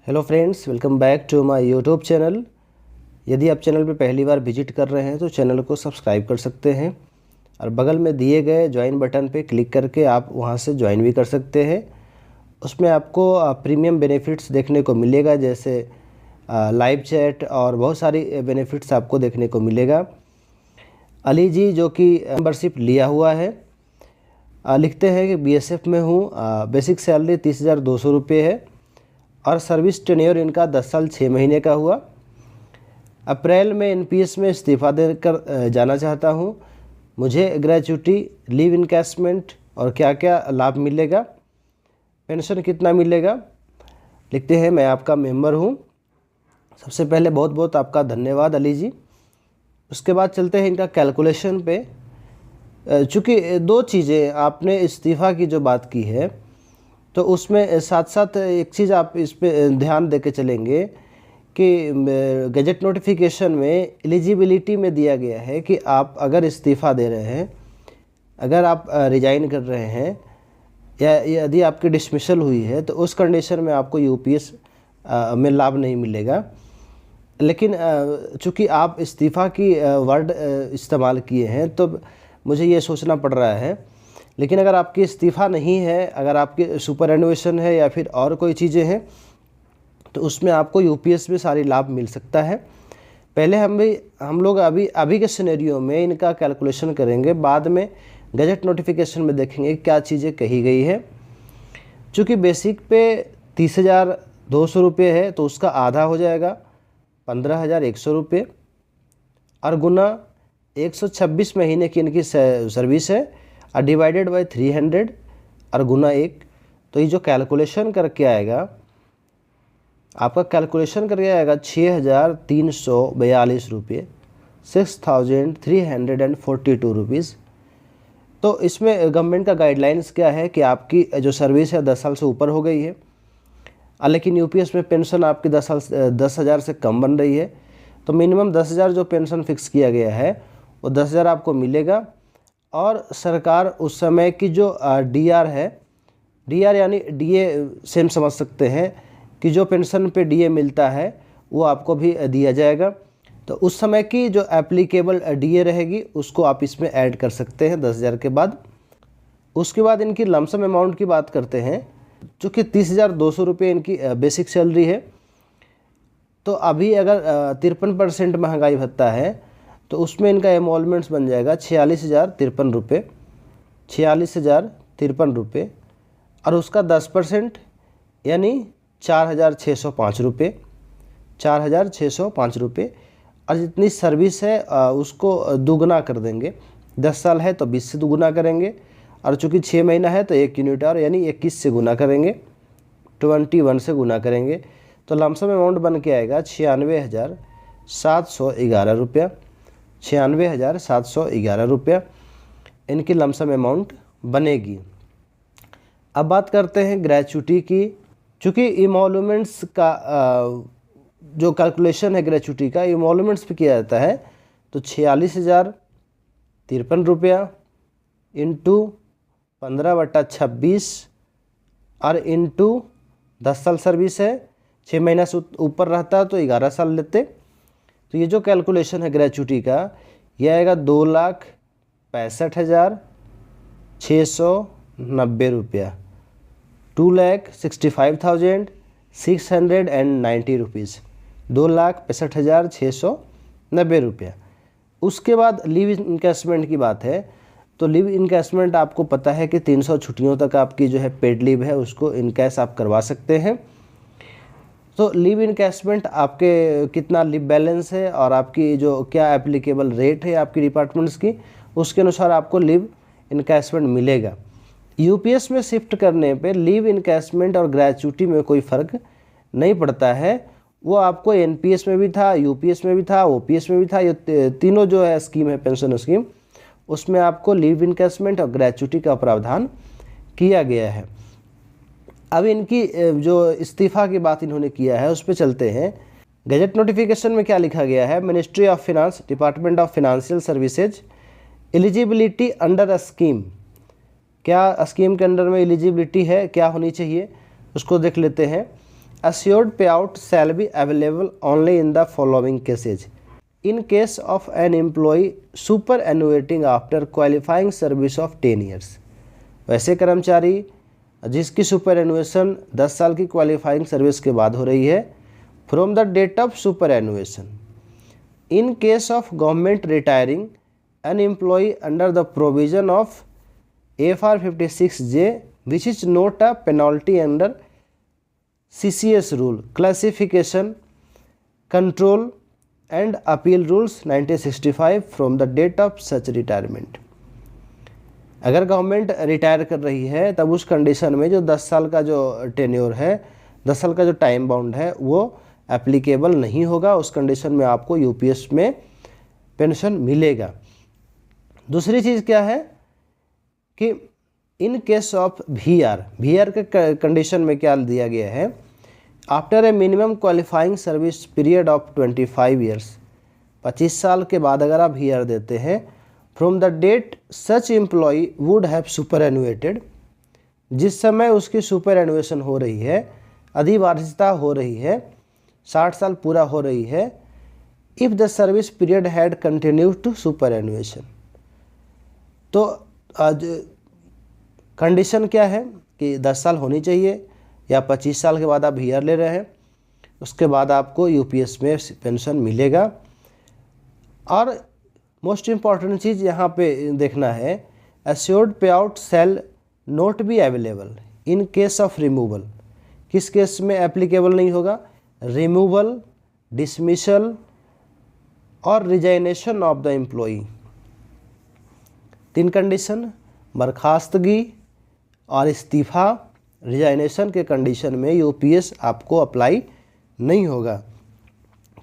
Hello friends, welcome back to my YouTube channel. यदि आप channel पर पहली बार विजिट कर रहे हैं तो चैनल को सब्सक्राइब कर सकते हैं और बगल में दिए गए ज्वाइन बटन पे क्लिक करके आप वहां से ज्वाइन भी कर सकते हैं। उसमें आपको प्रीमियम बेनिफिट्स देखने को मिलेगा, जैसे लाइव चैट और बहुत सारी बेनिफिट्स आपको देखने को मिलेगा। अली जी जो कि मेंबरशिप लिया हुआ है, लिखते हैं कि बीएसएफ में हूँ, बेसिक सैलरी 30,200 रुपये है और सर्विस टेन्योर इनका 10 साल 6 महीने का हुआ। अप्रैल में एनपीएस में इस्तीफ़ा देकर जाना चाहता हूँ। मुझे ग्रेच्युटी, लीव इनकैशमेंट और क्या क्या लाभ मिलेगा, पेंशन कितना मिलेगा, लिखते हैं मैं आपका मेंबर हूँ। सबसे पहले बहुत बहुत आपका धन्यवाद अली जी। उसके बाद चलते हैं इनका कैलकुलेशन पे। चूँकि दो चीज़ें, आपने इस्तीफ़ा की जो बात की है तो उसमें साथ साथ एक चीज़ आप इस पे ध्यान दे के चलेंगे कि गजट नोटिफिकेशन में एलिजिबिलिटी में दिया गया है कि आप अगर इस्तीफ़ा दे रहे हैं, अगर आप रिजाइन कर रहे हैं या यदि आपकी डिसमिसल हुई है तो उस कंडीशन में आपको यूपीएस में लाभ नहीं मिलेगा। लेकिन चूँकि आप इस्तीफ़ा की वर्ड इस्तेमाल किए हैं तो मुझे ये सोचना पड़ रहा है। लेकिन अगर आपकी इस्तीफ़ा नहीं है, अगर आपकी सुपर एनुएशन है या फिर और कोई चीज़ें हैं तो उसमें आपको यूपीएस में सारी लाभ मिल सकता है। पहले हम लोग अभी के सिनेरियो में इनका कैलकुलेशन करेंगे, बाद में गजट नोटिफिकेशन में देखेंगे क्या चीज़ें कही गई है। चूँकि बेसिक पे 30,200 रुपये है तो उसका आधा हो जाएगा 15,100 रुपये और गुना 126 महीने की इनकी सर्विस है और डिवाइडेड बाय 300 और गुना 1। तो ये जो कैलकुलेशन करके आएगा, आपका कैलकुलेशन करके आएगा 6,342 रुपये, 6,342 रुपीज़। तो इसमें गवर्नमेंट का गाइडलाइंस क्या है कि आपकी जो सर्विस है 10 साल से ऊपर हो गई है, लेकिन यूपीएस में पेंशन आपकी 10,000 से कम बन रही है, तो मिनिमम 10,000 जो पेंशन फिक्स किया गया है वो 10,000 आपको मिलेगा। और सरकार उस समय की जो डीआर है, डीआर यानी डीए सेम समझ सकते हैं कि जो पेंशन पे डीए मिलता है वो आपको भी दिया जाएगा। तो उस समय की जो एप्लीकेबल डीए रहेगी उसको आप इसमें ऐड कर सकते हैं 10,000 के बाद। उसके बाद इनकी लमसम अमाउंट की बात करते हैं। चूँकि 30,200 रुपये इनकी बेसिक सैलरी है, तो अभी अगर 53% महंगाई भत्ता है तो उसमें इनका एमोलमेंट्स बन जाएगा 46,053 रुपये, 46,053 रुपये और उसका 10% यानी 4,605 रुपये, 4,605 रुपये। और जितनी सर्विस है उसको दुगना कर देंगे। 10 साल है तो 20 से दुगुना करेंगे और चूँकि 6 महीना है तो 1 यूनिट और यानी 21 से गुना करेंगे, 21 से गुना करेंगे। तो लमसम अमाउंट बन के आएगा 96,711 रुपया, 96,711 रुपया इनकी लमसम अमाउंट बनेगी। अब बात करते हैं ग्रेच्युटी की। चूँकि इमोलूमेंट्स का जो कैलकुलेशन है ग्रेच्युटी का इमोलूमेंट्स पे किया जाता है, तो 46,053 रुपया इंटू 15/26 और इंटू 10 साल सर्विस है, 6 महीना से ऊपर रहता है तो 11 साल लेते। तो ये जो कैलकुलेशन है ग्रेच्युटी का ये आएगा 2,65,690 रुपया, 2,65,690 रुपीज़, 2,65,690 रुपया। उसके बाद लीव इनकैशमेंट की बात है तो लीव इनकैशमेंट आपको पता है कि 300 छुट्टियों तक आपकी जो है पेड लीव है उसको इनकैश आप करवा सकते हैं। तो लीव इनकैशमेंट आपके कितना लीव बैलेंस है और आपकी जो क्या एप्लीकेबल रेट है आपकी डिपार्टमेंट्स की, उसके अनुसार आपको लीव इनकैशमेंट मिलेगा। यूपीएस में शिफ्ट करने पे लीव इनकैशमेंट और ग्रेच्युटी में कोई फ़र्क नहीं पड़ता है। वो आपको एनपीएस में भी था, यूपीएस में भी था, ओपीएस में भी था। ये तीनों जो है स्कीम है, पेंशन स्कीम, उसमें आपको लीव इनकैशमेंट और ग्रेच्युटी का प्रावधान किया गया है। अब इनकी जो इस्तीफ़ा की बात इन्होंने किया है उस पर चलते हैं। गजट नोटिफिकेशन में क्या लिखा गया है, ministry of finance, department of financial services, eligibility under a scheme. क्या स्कीम के अंडर में एलिजिबिलिटी है, क्या होनी चाहिए उसको देख लेते हैं। assured payout shall be available only in the following cases. In case of an employee superannuating after qualifying service of 10 years, वैसे कर्मचारी जिसकी सुपरएनुएशन 10 साल की क्वालिफाइंग सर्विस के बाद हो रही है, from the date of superannuation. In case of government retiring an employee under the provision of AFR 56J which is not a penalty under CCS rule, classification, control and appeal rules 1965 from the date of such retirement. अगर government retire कर रही है तब उस condition में जो 10 साल का जो टेन्योर है, 10 साल का जो टाइम बाउंड है वो एप्लीकेबल नहीं होगा. उस कंडीशन में आपको यूपीएस में पेंशन मिलेगा. दूसरी चीज़ क्या है कि इन केस ऑफ वीआर के कंडीशन में क्या दिया गया है, after a minimum qualifying service period of 25 years, 25 साल के बाद अगर आप वीआर देते हैं, from the date such employee would have superannuated, जिस समय उसकी सुपरएनुएशन हो रही है, अधिवार्षिकता हो रही है, 60 साल पूरा हो रही है, if the service period had continued to superannuation. तो आज कंडीशन क्या है कि 10 साल होनी चाहिए या 25 साल के बाद आप वीआर ले रहे हैं, उसके बाद आपको यूपीएस में पेंशन मिलेगा. और मोस्ट इम्पॉर्टेंट चीज़ यहाँ पे देखना है, एश्योर्ड पे out shall not be available in case of removal. किस केस में एप्लीकेबल नहीं होगा? रिमूवल, डिसमिसल और resignation of the employee. 3 condition, बर्खास्तगी और इस्तीफ़ा, रिजाइनेशन के कंडीशन में यूपीएस आपको अप्लाई नहीं होगा.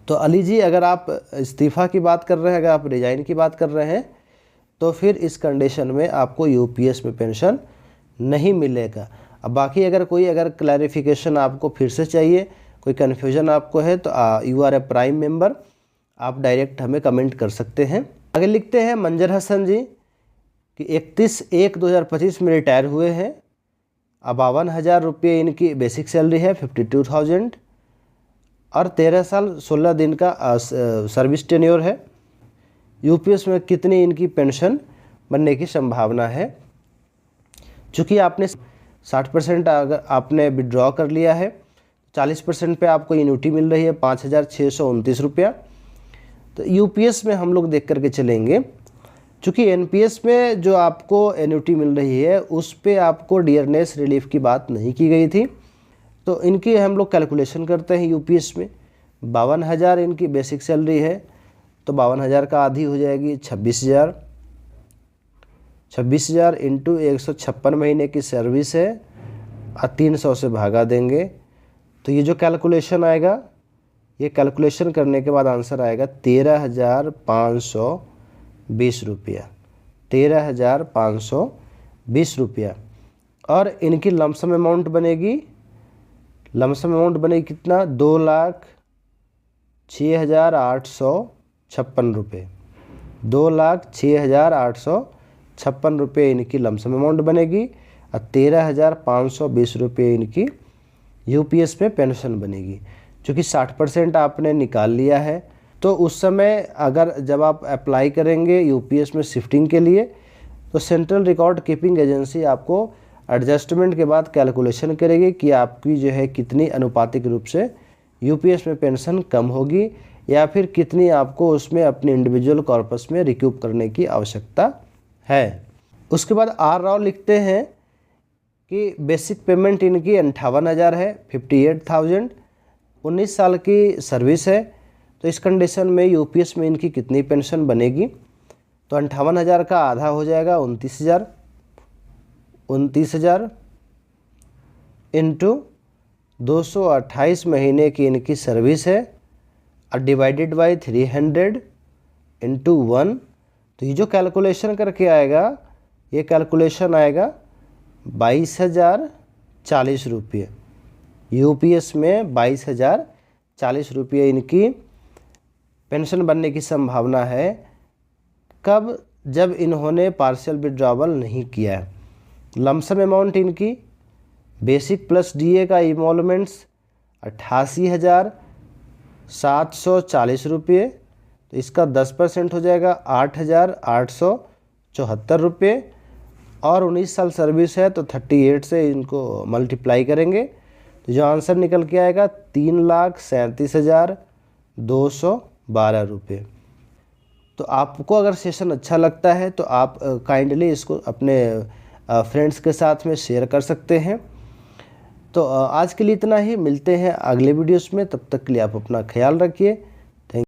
तो अली जी, अगर आप इस्तीफ़ा की बात कर रहे हैं, अगर आप रिजाइन की बात कर रहे हैं, तो फिर इस कंडीशन में आपको यूपीएस में पेंशन नहीं मिलेगा. अब बाकी अगर क्लैरिफिकेशन आपको फिर से चाहिए, कोई कन्फ्यूजन आपको है, तो you are a prime member, आप डायरेक्ट हमें कमेंट कर सकते हैं. आगे लिखते हैं मंजर हसन जी कि 31/1/2025 में रिटायर हुए हैं. 52,000 रुपये इनकी बेसिक सैलरी है, 52,000, और 13 साल 16 दिन का सर्विस टेन्योर है. यूपीएस में कितनी इनकी पेंशन बनने की संभावना है? चूँकि आपने 60% अगर आपने विड्रॉ कर लिया है, 40% पे आपको एन्युटी मिल रही है 5,629 रुपया. तो यूपीएस में हम लोग देख करके चलेंगे, चूँकि एनपीएस में जो आपको एन्युटी मिल रही है उस पे आपको डियरनेस रिलीफ की बात नहीं की गई थी. तो इनकी हम लोग कैलकुलेशन करते हैं यूपीएस में. 52,000 इनकी बेसिक सैलरी है, तो 52,000 का आधी हो जाएगी 26,000. 26,000 इंटू 156 महीने की सर्विस है और 300 से भागा देंगे. तो ये जो कैलकुलेशन आएगा, ये कैलकुलेशन करने के बाद आंसर आएगा 13,520 रुपया. 13,520 रुपया. और इनकी लमसम अमाउंट बनेगी कितना? 2,06,856 रुपये. 2,06,856 रुपये इनकी लमसम अमाउंट बनेगी और 13,520 रुपये इनकी यूपीएस में पेंशन बनेगी. चूँकि 60% आपने निकाल लिया है, तो उस समय जब आप अप्लाई करेंगे यूपीएस में शिफ्टिंग के लिए, तो सेंट्रल रिकॉर्ड कीपिंग एजेंसी आपको एडजस्टमेंट के बाद कैलकुलेशन करेगी कि आपकी जो है कितनी अनुपातिक रूप से यूपीएस में पेंशन कम होगी या फिर कितनी आपको उसमें अपने इंडिविजुअल कॉर्पस में रिक्यूप करने की आवश्यकता है. उसके बाद आर राव लिखते हैं कि बेसिक पेमेंट इनकी 58,000 है, 58,000. 19 साल की सर्विस है, तो इस कंडीशन में यूपीएस में इनकी कितनी पेंशन बनेगी? तो 58,000 का आधा हो जाएगा 29,000. 29,000 इंटू 228 महीने की इनकी सर्विस है और डिवाइडेड बाई 300 इंटू 1. तो ये जो कैलकुलेशन करके आएगा, ये कैलकुलेशन आएगा 22,040 रुपये. यूपीएस में 22,040 रुपये इनकी पेंशन बनने की संभावना है. कब? जब इन्होंने पार्शियल विड्रॉवल नहीं किया है. लमसम अमाउंट इनकी बेसिक प्लस डीए का इमोलमेंट्स 88,740 रुपये। तो इसका 10% हो जाएगा 8,874 रुपये। और 19 साल सर्विस है तो 38 से इनको मल्टीप्लाई करेंगे तो जो आंसर निकल के आएगा 3,37,212 रुपये। तो आपको अगर सेशन अच्छा लगता है तो आप काइंडली इसको अपने फ्रेंड्स के साथ में शेयर कर सकते हैं। तो आज के लिए इतना ही, मिलते हैं अगले वीडियोस में, तब तक के लिए आप अपना ख्याल रखिए।